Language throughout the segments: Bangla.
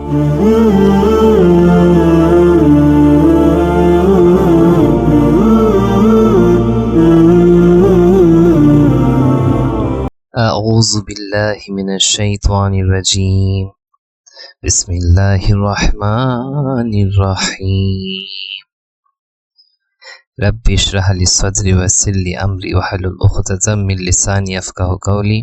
أعوذ بالله من الشيطان الرجيم بسم الله الرحمن الرحيم رب اشرح لي صدري ويسر لي أمري واحلل عقدة من لساني يفقهوا قولي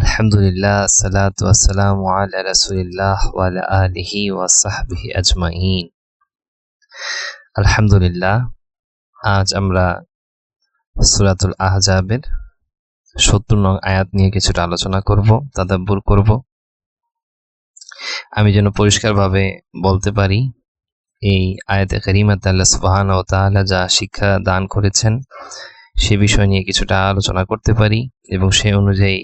الحمد لله الصلاة والسلام على رسول الله وعلى آله وصحبه أجمعين الحمد لله আজ আমরা সূরাতুল আহজাবের ৭০ নং আয়াত নিয়ে কিছুটা আলোচনা করব, তাদাব্বুর করব। আমি যেন পরিষ্কারভাবে বলতে পারি এই আয়াতে কারিমাতে আল্লাহ সুবহানাহু ওয়া তাআলা যা শিক্ষা দান করেছেন সে বিষয় নিয়ে কিছুটা আলোচনা করতে পারি, এবং সেই অনুযায়ী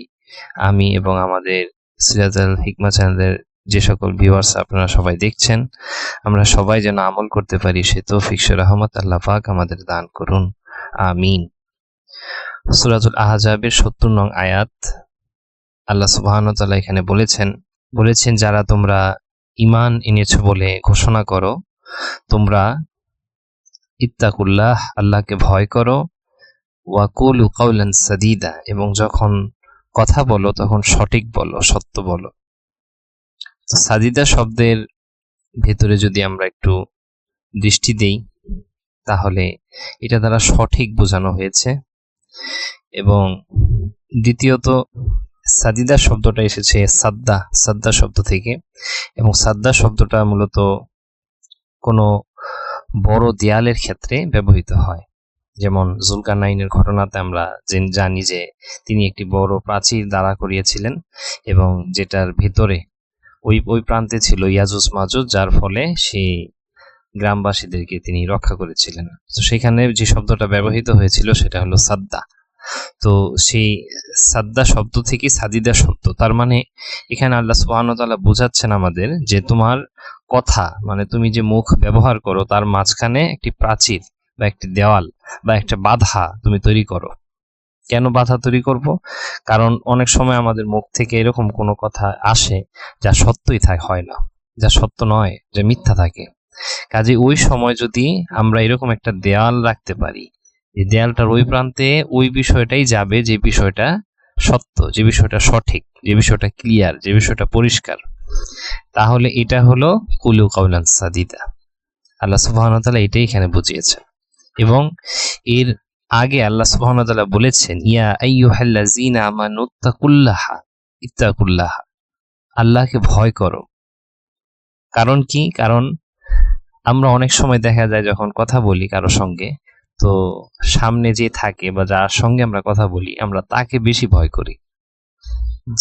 আমি এবং আমাদের সিরাজাল হিকমা চ্যানেলের যে সকল ভিউয়ার্স আপনারা সবাই দেখছেন, আমরা সবাই যেন আমল করতে পারি সে তৌফিক রহমত আল্লাহ পাক আমাদের দান করুন, আমিন। সূরাতুল আহজাবের ৭০ নং আয়াত আল্লাহ সুবহানাহু ওয়া তাআলা এখানে বলেছেন যারা তোমরা ঈমান এনেছো বলে ঘোষণা করো, তোমরা ইত্তাকুল্লাহ আল্লাহকে ভয় করো, ওয়া কুলু কাওলান সাদীদা এবং যখন কথা বলো তখন সঠিক বলো, সত্য বলো। তো সাদীদা শব্দের ভেতরে যদি আমরা একটু দৃষ্টি দেই তাহলে এটা দ্বারা সঠিক বোঝানো হয়েছে। এবং দ্বিতীয়ত সাদিদা শব্দটা এসেছে সাদ্দা শব্দ থেকে, এবং সাদ্দা শব্দটা মূলত কোনো বড় দেয়ালের ক্ষেত্রে ব্যবহৃত হয়। যেমন জুলকারনাইনের ঘটনাতে আমরা জানি যে তিনি একটি বড় প্রাচীর দাঁড়া করিয়েছিলেন, এবং যেটার ভেতরে ওই প্রান্তে ছিল ইয়াজুজ মাজুজ, যার ফলে সেই গ্রামবাসীদেরকে তিনি রক্ষা করেছিলেন। তো সেখানে যে শব্দটা ব্যবহৃত হয়েছিল সেটা হলো সাদ্দা। তো সেই সাদ্দা শব্দ থেকে সাদিদা শব্দ, তার মানে এখানে আল্লাহ সুবহানাহু ওয়া তাআলা বোঝাচ্ছেন আমাদের যে তোমার কথা মানে তুমি যে মুখ ব্যবহার করো তার মাঝখানে একটি প্রাচীর বা একটি দেওয়াল বা একটা বাধা তুমি তৈরি করো। কেন বাধা তৈরি করব? কারণ অনেক সময় আমাদের মুখ থেকে এরকম কোনো কথা আসে যা সত্যই হয় না, যা সত্য নয়, যা মিথ্যা থাকে। কাজে ওই সময় যদি আমরা এরকম একটা দেয়াল রাখতে পারি, এই দেয়ালটার ওই প্রান্তে ওই বিষয়টাই যাবে যে বিষয়টা সত্য, যে বিষয়টা সঠিক, যে বিষয়টা ক্লিয়ার, যে বিষয়টা পরিষ্কার, তাহলে এটা হলো কুলু কাওলান সাদীদা। আল্লাহ সুবহানাহু ওয়া তাআলা এটাই এখানে বুঝিয়েছেন। এবং এর আগে আল্লাহ সুবহানাহু ওয়া তাআলা বলেছেন ইয়া আইয়ুহাল্লাযীনা আমানু ইত্তাকুল্লাহ, আল্লাহকে ভয় করো। কারণ কি? কারণ আমরা অনেক সময় দেখা যায় যখন কথা বলি কারো সঙ্গে, তো সামনে যে থাকে বা যার সঙ্গে আমরা কথা বলি আমরা তাকে বেশি ভয় করি,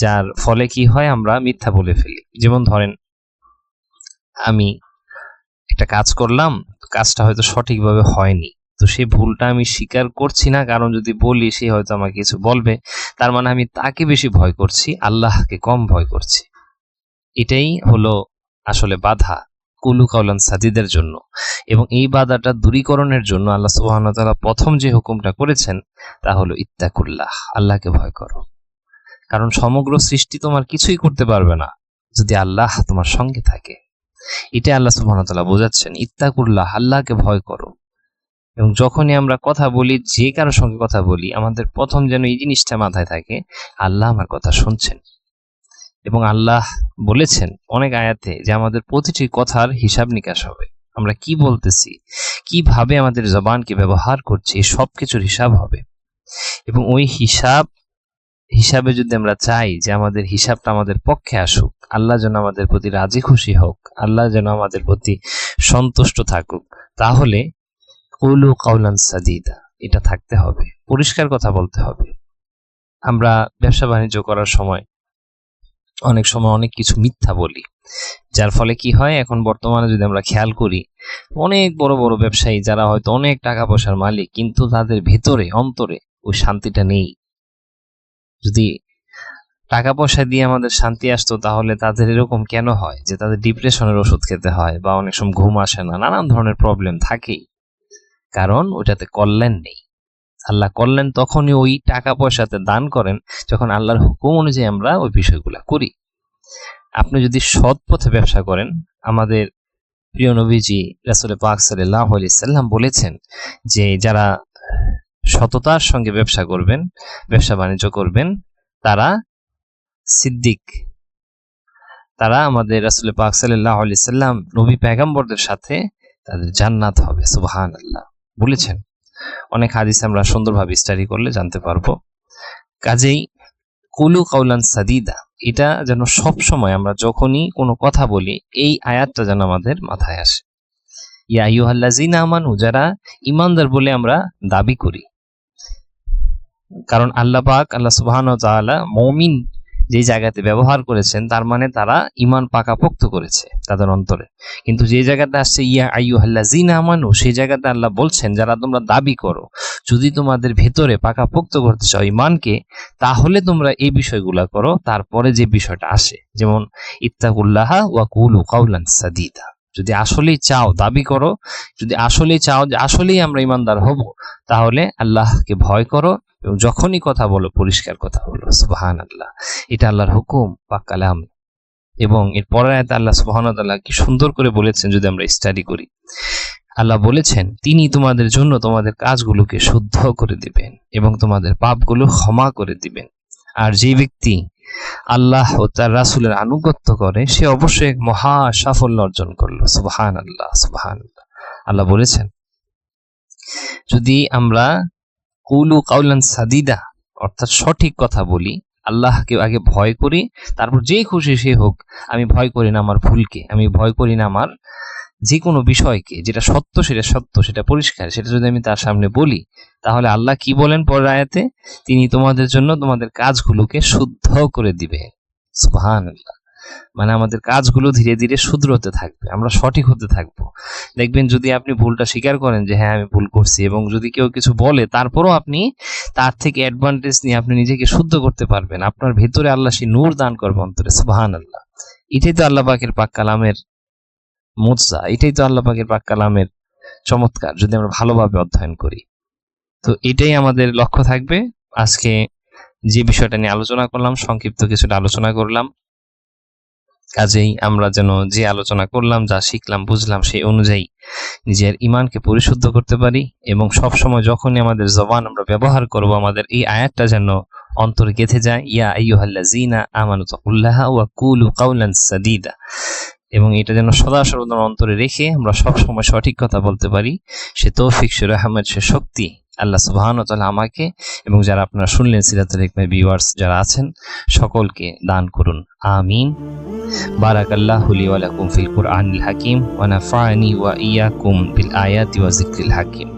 যার ফলে কি হয় আমরা মিথ্যা বলে ফেলি। যেমন ধরেন আমি একটা কাজ করলাম, কাজটা হয়তো সঠিকভাবে হয়নি, তো সেই ভুলটা আমি স্বীকার করছি না, কারণ যদি বলি সে হয়তো আমাকে কিছু বলবে, তার মানে আমি তাকে বেশি ভয় করছি, আল্লাহকে কম ভয় করছি। এটাই হলো আসলে বাধা কুলু কাওলান সাদীদের জন্য। এবং এই বাধাটা দূরীকরণের জন্য আল্লাহ সুবহানাহু ওয়া তাআলা প্রথম যে হুকুমটা করেছেন তা হলো ইত্তাকুল্লাহ, আল্লাহকে ভয় করো। কারণ সমগ্র সৃষ্টি তোমার কিছুই করতে পারবে না যদি আল্লাহ তোমার সঙ্গে থাকে। এটা আল্লাহ সুবহানাহু ওয়া তাআলা বোঝাচ্ছেন, ইত্তাকুল্লাহ, আল্লাহকে ভয় করো। এবং যখনই আমরা কথা বলি, যে কারোর সঙ্গে কথা বলি, আমাদের প্রথম যেন এই জিনিসটা মাথায় থাকে, আল্লাহ আমার কথা শুনছেন। এবং আল্লাহ বলেছেন অনেক আয়াতে যে আমাদের প্রতিটি কথার হিসাব নিকাশ হবে, আমরা কি বলতেছি, কিভাবে আমাদের জবানকে ব্যবহার করছি, সব কিছুর হিসাব হবে। এবং ওই হিসাবে যদি আমরা চাই যে আমাদের হিসাবটা আমাদের পক্ষে আসুক, আল্লাহ যেন আমাদের প্রতি রাজি খুশি হোক, আল্লাহ যেন আমাদের প্রতি সন্তুষ্ট থাকুক, তাহলে কুলু কাওলান সাদীদা এটা থাকতে হবে, পরিষ্কার কথা বলতে হবে। আমরা ব্যবসা বাণিজ্য করার সময় অনেক সময় অনেক কিছু মিথ্যা বলি, যার ফলে কি হয়, এখন বর্তমানে যদি আমরা খেয়াল করি, অনেক বড় বড় ব্যবসায়ী যারা হয়তো অনেক টাকা পয়সার মালিক, কিন্তু তাদের ভেতরে অন্তরে ওই শান্তিটা নেই। যদি টাকা পয়সা দিয়ে আমাদের শান্তি আসতো তাহলে তাদের এরকম কেন হয় যে তাদের ডিপ্রেশনের ওষুধ খেতে হয়, বা অনেক সময় ঘুম আসে না, নানান ধরনের প্রবলেম থাকেই, কারণ ওটাতে কল্যাণ নেই। আল্লাহ কল্যাণ তখনই ওই টাকা পয়সাতে দান করেন যখন আল্লাহর হুকুম অনুযায়ী আমরা ওই বিষয়গুলো করি। আপনি যদি সৎ পথে ব্যবসা করেন, আমাদের প্রিয় নবীজি রাসূল পাক সাল্লাল্লাহু আলাইহি সাল্লাম বলেছেন যে যারা সততার সঙ্গে ব্যবসা করবেন, ব্যবসা বাণিজ্য করবেন, তারা সিদ্দিক, তারা আমাদের রাসূল পাক সাল্লাল্লাহু আলাইহি সাল্লাম নবী পয়গম্বরদের সাথে তাদের জান্নাত হবে। সুবহানাল্লাহ বলেছেন। অনেক হাদিস আমরা সুন্দরভাবে স্টাডি করলে জানতে পারবো। কাজেই কুলু কাউলান সাদিদা, এটা যেন সব সময় আমরা যখনই কোনো কথা বলি এই আয়াতটা যেন আমাদের মাথায় আসে। ইয়া আইয়ুহাল্লাযিনা আমানু, যারা ঈমানদার বলে আমরা দাবি করি, কারণ আল্লাহ পাক, আল্লাহ সুবহানাহু ওয়া তাআলা মুমিন যে জায়গাতে ব্যবহার করেছেন তার মানে তারা ঈমান পাকাপোক্ত করেছে তাদের অন্তরে। কিন্তু যে জায়গাতে আসছে ইয়া আইয়ুহাল্লাযিনা আমানু, সেই জায়গাতে আল্লাহ বলছেন যারা তোমরা দাবি করো, যদি তোমাদের ভেতরে পাকাপোক্ত করতে চাও ঈমানকে, তাহলে তোমরা এই বিষয়গুলো করো। তারপরে যে বিষয়টা আসে, যেমন ইত্তাকুল্লাহা ওয়া কুলু কাউলান সাদিদা, যদি আসলেই চাও দাবি করো, যদি আসলেই চাও যে আসলেই আমরা ঈমানদার হব, তাহলে আল্লাহকে ভয় করো এবং যখনই কথা বলো পরিষ্কার কথা বলো। সুবহানাল্লাহ, এটা আল্লাহর হুকুম বা কালাম। এবং এর পরের আয়াতে আল্লাহ সুবহানাহু ওয়া তাআলা কি সুন্দর করে বলেছেন যদি আমরা স্টাডি করি। আল্লাহ বলেছেন তিনি তোমাদের জন্য তোমাদের কাজগুলোকে শুদ্ধ করে দিবেন এবং তোমাদের পাপগুলো ক্ষমা করে দিবেন। আর যে ব্যক্তি আল্লাহ ও তার রাসূলের আনুগত্য করে সে অবশ্যই এক মহা সাফল্য অর্জন করলো। সুবহানাল্লাহ, সুবহানাল্লাহ। আল্লাহ বলেছেন যদি আমরা কুলু কাউলান সাদিদা, অর্থাৎ সঠিক কথা বলি, আল্লাহকে আগে ভয় করি, তারপর যে খুশি সে হোক, আমি ভয় করি না আমার ভুলকে, আমি ভয় করি না আমার যে কোনো বিষয়কে, যেটা সত্য সেটা সত্য, সেটা পরিষ্কার, সেটা যদি আমি তার সামনে বলি, তাহলে আল্লাহ কি বলেন পরের আয়াতে, তিনি তোমাদের জন্য তোমাদের কাজগুলোকে শুদ্ধ করে দিবে। সুবহানাল্লাহ, মানে আমাদের কাজগুলো ধীরে ধীরে শুধরোতে থাকবে, আমরা সঠিক হতে থাকবো। দেখবেন যদি আপনি ভুলটা স্বীকার করেন যে হ্যাঁ আমি ভুল করছি, এবং যদি কেউ কিছু বলে তারপরও আপনি তার থেকে অ্যাডভান্টেজ নিয়ে আপনি নিজেকে শুদ্ধ করতে পারবেন, আপনার ভেতরে আল্লাহ সেই নূর দান করবে অন্তরে। সুবহানাল্লাহ, এটাই তো আল্লাহ পাকের পাক কালামের মুজজা, এটাই তো আল্লাহ পাকের পাক কালামের চমৎকার, যদি আমরা ভালোভাবে অধ্যয়ন করি। তো এটাই আমাদের লক্ষ্য থাকবে। আজকে যে বিষয়টা নিয়ে আলোচনা করলাম, সংক্ষিপ্ত কিছুটা আলোচনা করলাম, কাজেই আমরা যেন যে আলোচনা করলাম, যা শিখলাম বুঝলাম, সেই অনুযায়ী নিজের ঈমানকে পরিশুদ্ধ করতে পারি, এবং সব সময় যখনই আমাদের জবান আমরা ব্যবহার করব, আমাদের এই আয়াতটা যেন অন্তরে গেঁথে যায়, ইয়া আইয়ুহাল্লাযিনা আমানু তাকুল্লাহা ওয়া কুলু কাউলান সাদিদা, এবং এটা যেন সদা সর্বদা অন্তরে রেখে আমরা সব সময় সঠিক কথা বলতে পারি। সে তৌফিক, সে রহমত, সে শক্তি আল্লাহ সুবহানাহু ওয়া তাআলা আমাকে এবং যারা আপনারা শুনলেন সিরাতুল হিকমা ভিউয়ার্স যারা আছেন সকলকে দান করুন। আমিন। বারাকাল্লাহু লি ওয়া লাকুম ফিল কুরআনিল হাকিম ওয়া নাফা'নি ওয়া ইয়্যাকুম বিল আয়াতি ওয়া যিকরিল হাকিম।